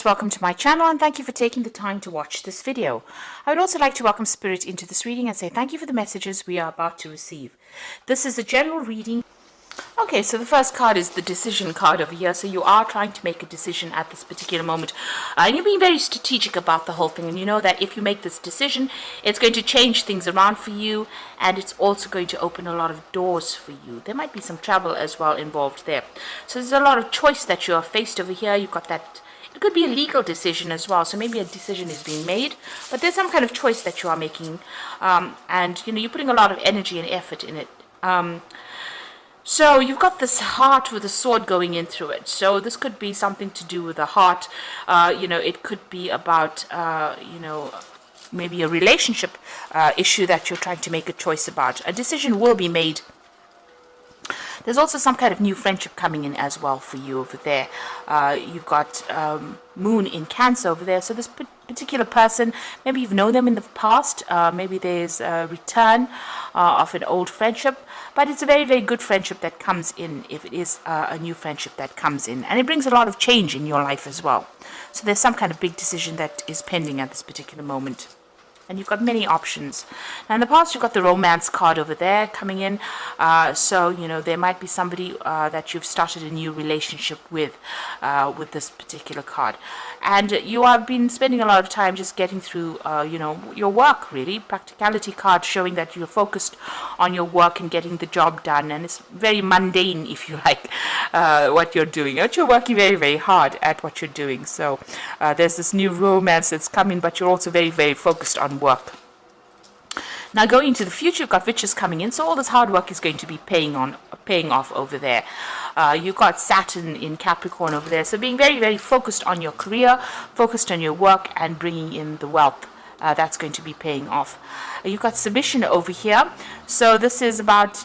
Welcome to my channel and thank you for taking the time to watch this video. I would also like to welcome Spirit into this reading and say thank you for the messages we are about to receive. This is a general reading. Okay, so the first card is the decision card over here. So you are trying to make a decision at this particular moment. And you're being very strategic about the whole thing. And you know that if you make this decision, it's going to change things around for you. And it's also going to open a lot of doors for you. There might be some travel as well involved there. So there's a lot of choice that you are faced over here. You've got that. It could be a legal decision as well, so maybe a decision is being made, but there's some kind of choice that you are making, and you know you're putting a lot of energy and effort in it. So you've got this heart with a sword going in through it. So this could be something to do with the heart. It could be about maybe a relationship issue that you're trying to make a choice about. A decision will be made. There's also some kind of new friendship coming in as well for you over there. You've got Moon in Cancer over there. So this particular person, maybe you've known them in the past. Maybe there's a return of an old friendship. But it's a very, very good friendship that comes in if it is a new friendship that comes in. And it brings a lot of change in your life as well. So there's some kind of big decision that is pending at this particular moment. And you've got many options. Now in the past, you've got the romance card over there coming in. So, there might be somebody that you've started a new relationship with this particular card. And you have been spending a lot of time just getting through, your work, really. Practicality card showing that you're focused on your work and getting the job done. And it's very mundane, if you like, what you're doing. But you're working very, very hard at what you're doing. So there's this new romance that's coming, but you're also very, very focused on work. Now going into the future, you've got riches coming in, so all this hard work is going to be paying off over there. You've got Saturn in Capricorn over there, so being very, very focused on your career, focused on your work, and bringing in the wealth. That's going to be paying off. You've got submission over here. So this is about,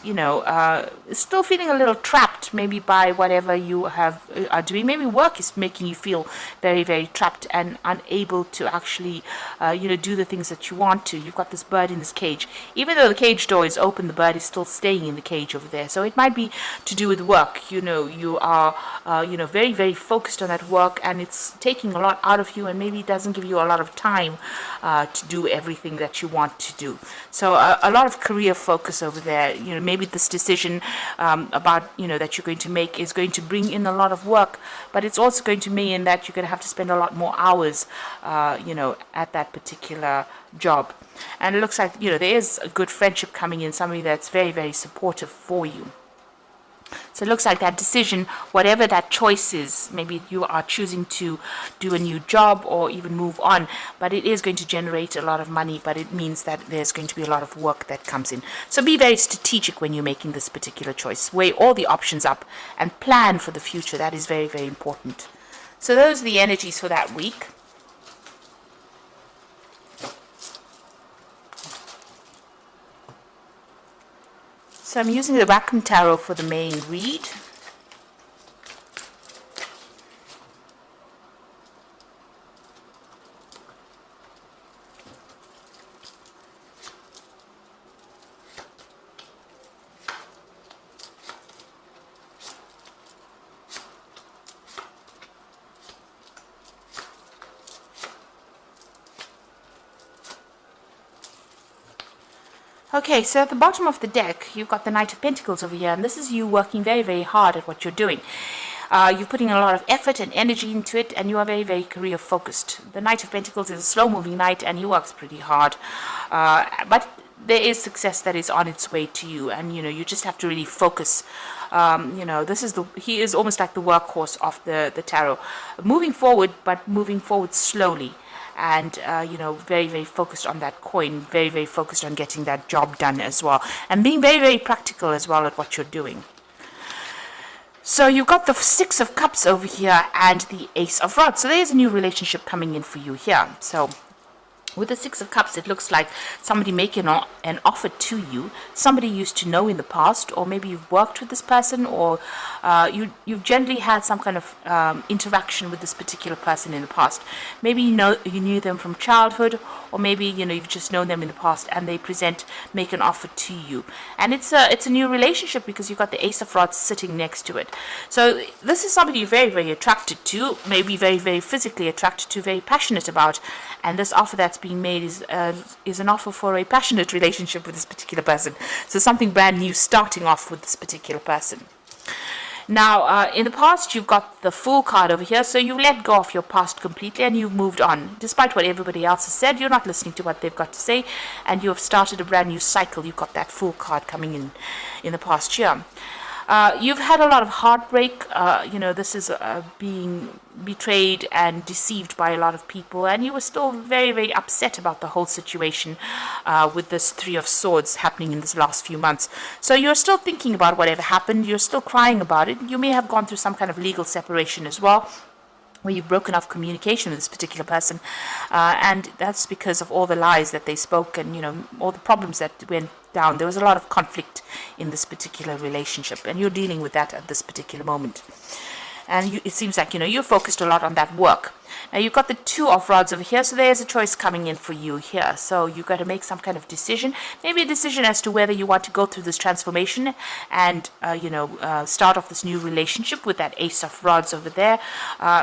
still feeling a little trapped maybe by whatever you are doing. Maybe work is making you feel very, very trapped and unable to actually, do the things that you want to. You've got this bird in this cage. Even though the cage door is open, the bird is still staying in the cage over there. So it might be to do with work. You are, very, very focused on that work, and it's taking a lot out of you, and maybe it doesn't give you a lot of time to do everything that you want to do. So a lot of career focus over there. Maybe this decision about that you're going to make is going to bring in a lot of work, but it's also going to mean that you're going to have to spend a lot more hours at that particular job. And it looks like there is a good friendship coming in, somebody that's very, very supportive for you. So it looks like that decision, whatever that choice is, maybe you are choosing to do a new job or even move on, but it is going to generate a lot of money, but it means that there's going to be a lot of work that comes in. So be very strategic when you're making this particular choice. Weigh all the options up and plan for the future. That is very, very important. So those are the energies for that week. So I'm using the Rackham Tarot for the main read. Okay, so at the bottom of the deck, you've got the Knight of Pentacles over here, and this is you working very, very hard at what you're doing. You're putting a lot of effort and energy into it, and you are very, very career-focused. The Knight of Pentacles is a slow-moving knight, and he works pretty hard. But there is success that is on its way to you, and, you just have to really focus. He is almost like the workhorse of the tarot. Moving forward, but moving forward slowly. And, very, very focused on that coin, very, very focused on getting that job done as well. And being very, very practical as well at what you're doing. So you've got the Six of Cups over here and the Ace of Rods. So there's a new relationship coming in for you here. So With the Six of Cups, it looks like somebody making an offer to you, somebody you used to know in the past, or maybe you've worked with this person, or you've generally had some kind of interaction with this particular person in the past. Maybe you knew them from childhood, or maybe you've just known them in the past, and they make an offer to you, and it's a new relationship because you've got the Ace of Rods sitting next to it. So this is somebody you're very, very attracted to, maybe very, very physically attracted to, very passionate about, and this offer that's being made is an offer for a passionate relationship with this particular person. So something brand new starting off with this particular person. Now, in the past, you've got the Fool card over here, so you let go of your past completely and you've moved on. Despite what everybody else has said, you're not listening to what they've got to say, and you have started a brand new cycle. You've got that Fool card coming in the past year. You've had a lot of heartbreak. This is being betrayed and deceived by a lot of people, and you were still very, very upset about the whole situation with this Three of Swords happening in this last few months. So you're still thinking about whatever happened. You're still crying about it. You may have gone through some kind of legal separation as well, where you've broken off communication with this particular person, and that's because of all the lies that they spoke and all the problems that went down. There was a lot of conflict in this particular relationship, and you're dealing with that at this particular moment. And it seems like you're focused a lot on that work. Now you've got the Two of Rods over here, so there's a choice coming in for you here. So you've got to make some kind of decision, maybe a decision as to whether you want to go through this transformation and start off this new relationship with that Ace of Rods over there.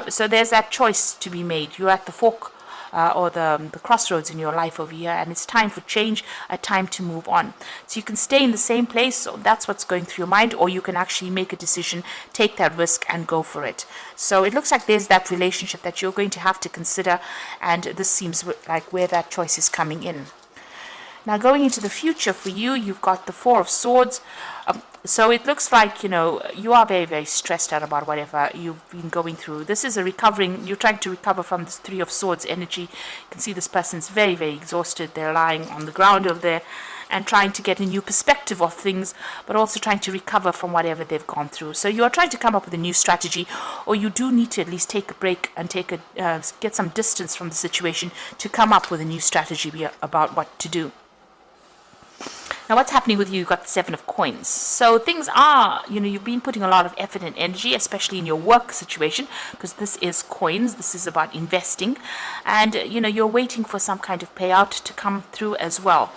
So there's that choice to be made. You're at the fork or the crossroads in your life over here, and it's time for change, a time to move on. So you can stay in the same place, so that's what's going through your mind, or you can actually make a decision, take that risk and go for it. So it looks like there's that relationship that you're going to have to consider, and this seems like where that choice is coming in. Now going into the future for you, you've got the Four of Swords. So it looks like, you are very, very stressed out about whatever you've been going through. This is you're trying to recover from this Three of Swords energy. You can see this person's very, very exhausted. They're lying on the ground over there and trying to get a new perspective of things, but also trying to recover from whatever they've gone through. So you are trying to come up with a new strategy, or you do need to at least take a break and get some distance from the situation to come up with a new strategy about what to do. Now, what's happening with you? You've got the Seven of Coins. So things are, you've been putting a lot of effort and energy, especially in your work situation, because this is coins. This is about investing. And, you're waiting for some kind of payout to come through as well.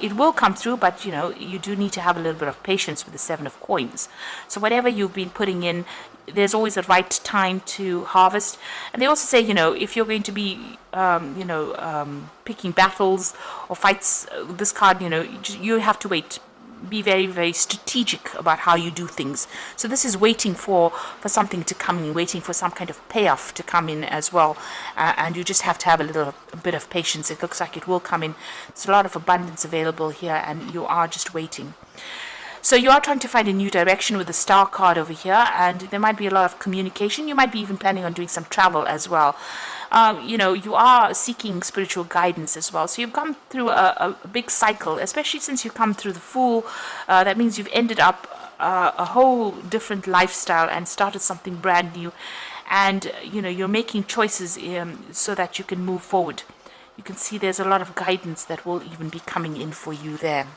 It will come through, but, you do need to have a little bit of patience with the Seven of Coins. So whatever you've been putting in, there's always a right time to harvest. And they also say, if you're going to be, picking battles or fights, this card, you have to wait. Be very, very strategic about how you do things. So this is waiting for something to come in, waiting for some kind of payoff to come in as well. And you just have to have a bit of patience. It looks like it will come in. There's a lot of abundance available here, and you are just waiting. So you are trying to find a new direction with the Star card over here, and there might be a lot of communication. You might be even planning on doing some travel as well. You are seeking spiritual guidance as well. So you've come through a big cycle, especially since you come through the Fool. That means you've ended up a whole different lifestyle and started something brand new. And, you're making choices so that you can move forward. You can see there's a lot of guidance that will even be coming in for you there.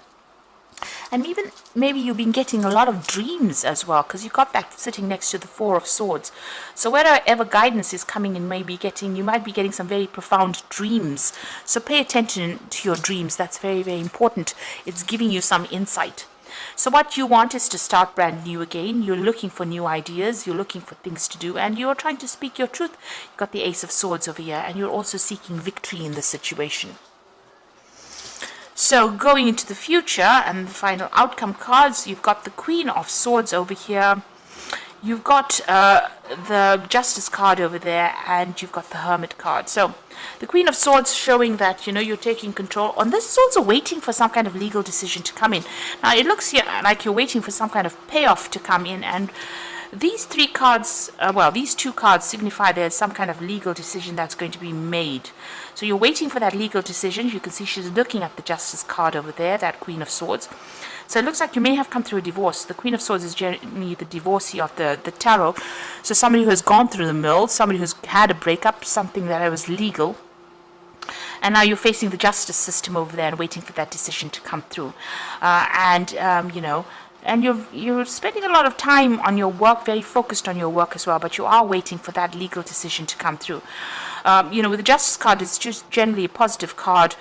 And even maybe you've been getting a lot of dreams as well, because you've got that sitting next to the Four of Swords. So wherever guidance is coming in, you might be getting some very profound dreams. So pay attention to your dreams. That's very, very important. It's giving you some insight. So what you want is to start brand new again. You're looking for new ideas. You're looking for things to do, and you're trying to speak your truth. You've got the Ace of Swords over here, and you're also seeking victory in this situation. So going into the future and the final outcome cards, you've got the Queen of Swords over here. You've got the Justice card over there, and you've got the Hermit card. So the Queen of Swords showing that, you're taking control. And this is also waiting for some kind of legal decision to come in. Now, it looks here like you're waiting for some kind of payoff to come in, and these three cards, these two cards signify there's some kind of legal decision that's going to be made. So you're waiting for that legal decision. You can see she's looking at the Justice card over there, that Queen of Swords. So it looks like you may have come through a divorce. The Queen of Swords is generally the divorcee of the tarot. So somebody who has gone through the mill, somebody who's had a breakup, something that was legal. and now you're facing the justice system over there and waiting for that decision to come through. And you're spending a lot of time on your work, very focused on your work as well, but you are waiting for that legal decision to come through. With the Justice card, it's just generally a positive card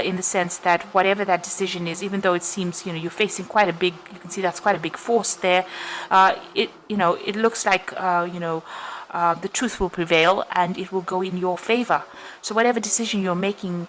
in the sense that whatever that decision is, even though it seems, you're facing quite a big, you can see that's quite a big force there, it looks like, the truth will prevail and it will go in your favor. So whatever decision you're making,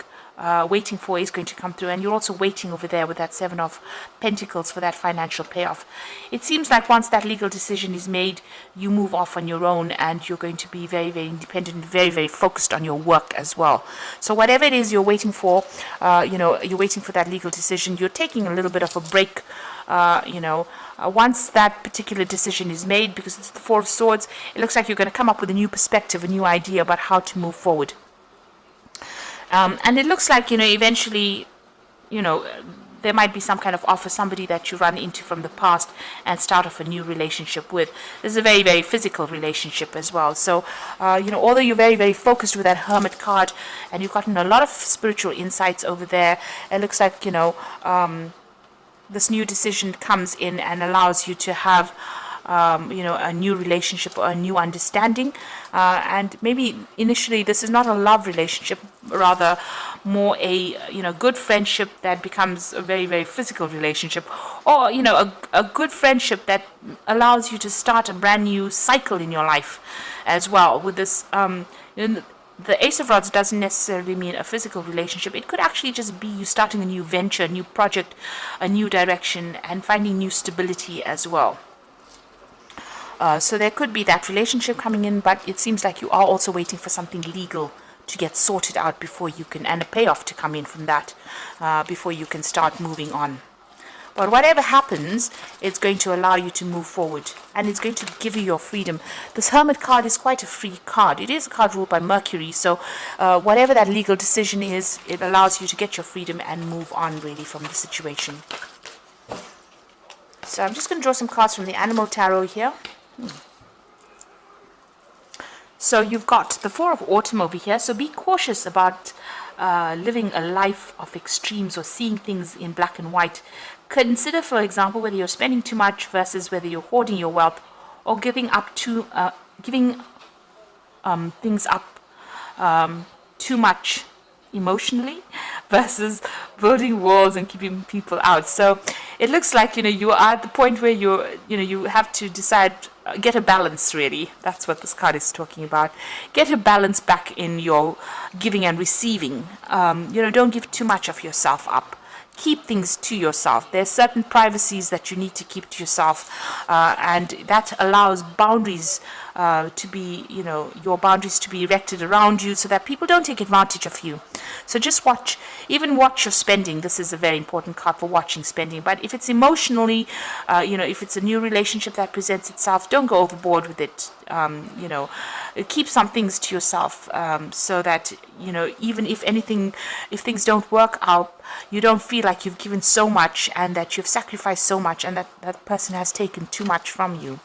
waiting for is going to come through, and you're also waiting over there with that Seven of Pentacles for that financial payoff. It seems like once that legal decision is made, you move off on your own and you're going to be very, very independent, very, very focused on your work as well. So whatever it is you're waiting for, you're waiting for that legal decision, you're taking a little bit of a break, once that particular decision is made, because it's the Four of Swords, it looks like you're going to come up with a new perspective, a new idea about how to move forward. And it looks like, eventually, there might be some kind of offer, somebody that you run into from the past and start off a new relationship with. This is a very, very physical relationship as well. So, although you're very, very focused with that Hermit card and you've gotten a lot of spiritual insights over there, it looks like, this new decision comes in and allows you to have a new relationship or a new understanding. And maybe initially this is not a love relationship, rather more a, good friendship that becomes a very, very physical relationship, or, a good friendship that allows you to start a brand new cycle in your life as well. With this, the Ace of Rods doesn't necessarily mean a physical relationship. It could actually just be you starting a new venture, a new project, a new direction, and finding new stability as well. So there could be that relationship coming in, but it seems like you are also waiting for something legal to get sorted out before you can, and a payoff to come in from that, before you can start moving on. But whatever happens, it's going to allow you to move forward, and it's going to give you your freedom. This Hermit card is quite a free card. It is a card ruled by Mercury, so whatever that legal decision is, it allows you to get your freedom and move on really from the situation. So I'm just going to draw some cards from the Animal Tarot here. So you've got the Four of Autumn over here, so be cautious about living a life of extremes or seeing things in black and white. Consider, for example, whether you're spending too much versus whether you're hoarding your wealth, or giving things up too much emotionally versus building walls and keeping people out. So it looks like you are at the point where you have to decide, get a balance really. That's what this card is talking about. Get a balance back in your giving and receiving. Don't give too much of yourself up. Keep things to yourself. There's certain privacies that you need to keep to yourself, and that allows boundaries to be, your boundaries to be erected around you so that people don't take advantage of you. So just watch your spending. This is a very important card for watching spending. But if it's emotionally, if it's a new relationship that presents itself, don't go overboard with it. Keep some things to yourself, so that, even if things don't work out, you don't feel like you've given so much and that you've sacrificed so much and that person has taken too much from you.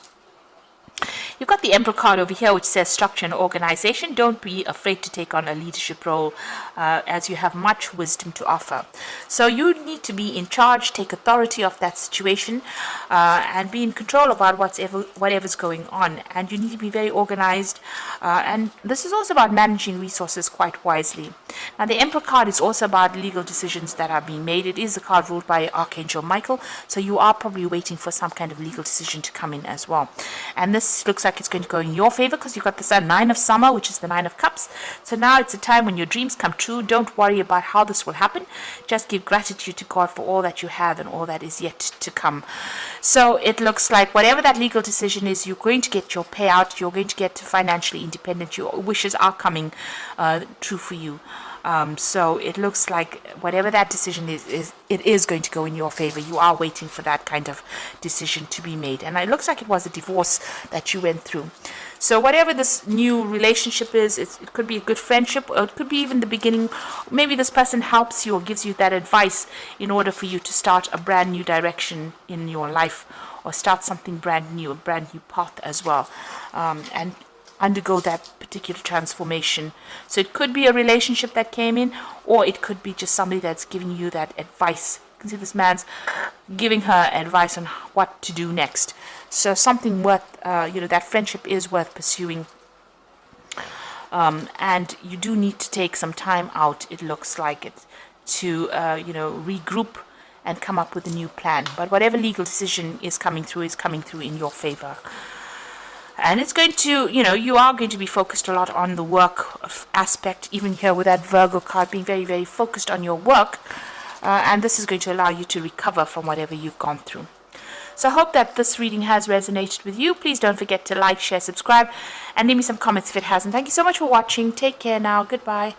You've got the Emperor card over here, which says structure and organization. Don't be afraid to take on a leadership role, as you have much wisdom to offer. So you need to be in charge, take authority of that situation, and be in control about whatever's going on. And you need to be very organized. And this is also about managing resources quite wisely. Now, the Emperor card is also about legal decisions that are being made. It is a card ruled by Archangel Michael, so you are probably waiting for some kind of legal decision to come in as well. And this looks like it's going to go in your favor because you've got the Nine of Summer, which is the Nine of Cups. So now it's a time when your dreams come true. Don't worry about how this will happen. Just give gratitude to God for all that you have and all that is yet to come. So it looks like whatever that legal decision is, you're going to get your payout. You're going to get financially independent. Your wishes are coming true for you. So it looks like whatever that decision is, it is going to go in your favor. You are waiting for that kind of decision to be made. And it looks like it was a divorce that you went through. So whatever this new relationship is, it could be a good friendship, or it could be even the beginning. Maybe this person helps you or gives you that advice in order for you to start a brand new direction in your life, or start something brand new, a brand new path as well. And undergo that particular transformation. So it could be a relationship that came in, or it could be just somebody that's giving you that advice. You can see this man's giving her advice on what to do next. So something worth, that friendship is worth pursuing. And you do need to take some time out, it looks like it, to, regroup and come up with a new plan. But whatever legal decision is coming through in your favor. And it's going to, you are going to be focused a lot on the work aspect, even here with that Virgo card being very, very focused on your work. And this is going to allow you to recover from whatever you've gone through. So I hope that this reading has resonated with you. Please don't forget to like, share, subscribe, and leave me some comments if it hasn't. Thank you so much for watching. Take care now. Goodbye.